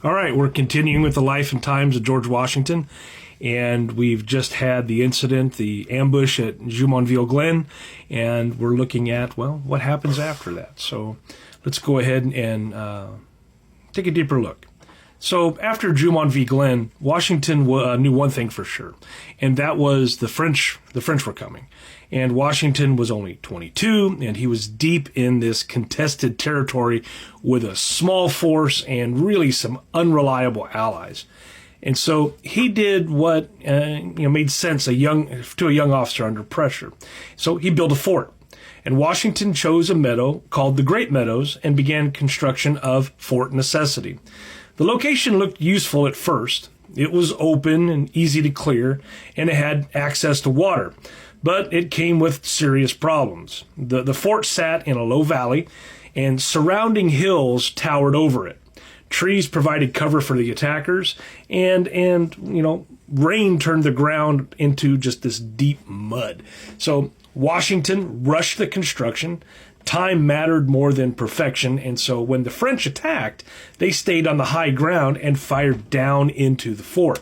All right, we're continuing with the life and times of George Washington, and we've just had the incident, the ambush at Jumonville Glen, and we're looking at, well, what happens after that. So let's go ahead and take a deeper look. So after Jumonville Glen, Washington knew one thing for sure, and that was the French were coming. And Washington was only 22, and he was deep in this contested territory with a small force and really some unreliable allies. And so he did what made sense to a young officer under pressure. So he built a fort. And Washington chose a meadow called the Great Meadows and began construction of Fort Necessity. The location looked useful at first. It was open and easy to clear, and it had access to water. But it came with serious problems. The fort sat in a low valley, and surrounding hills towered over it. Trees provided cover for the attackers, and rain turned the ground into just this deep mud. So Washington rushed the construction. Time mattered more than perfection, and so when the French attacked, they stayed on the high ground and fired down into the fort.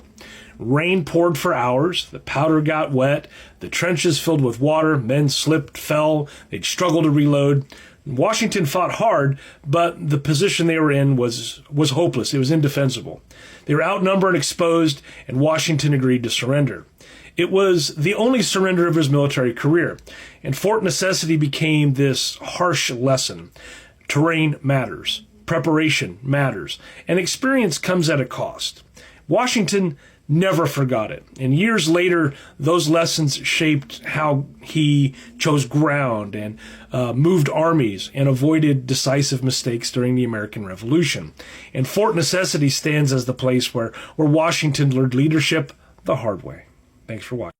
Rain poured for hours, the powder got wet, the trenches filled with water, men slipped, fell, they'd struggle to reload. Washington fought hard, but the position they were in was hopeless. It was indefensible. They were outnumbered and exposed, and Washington agreed to surrender. It was the only surrender of his military career, and Fort Necessity became this harsh lesson. Terrain matters, preparation matters, and experience comes at a cost. Washington never forgot it, and years later, those lessons shaped how he chose ground and moved armies and avoided decisive mistakes during the American Revolution. And Fort Necessity stands as the place where Washington learned leadership the hard way. Thanks for watching.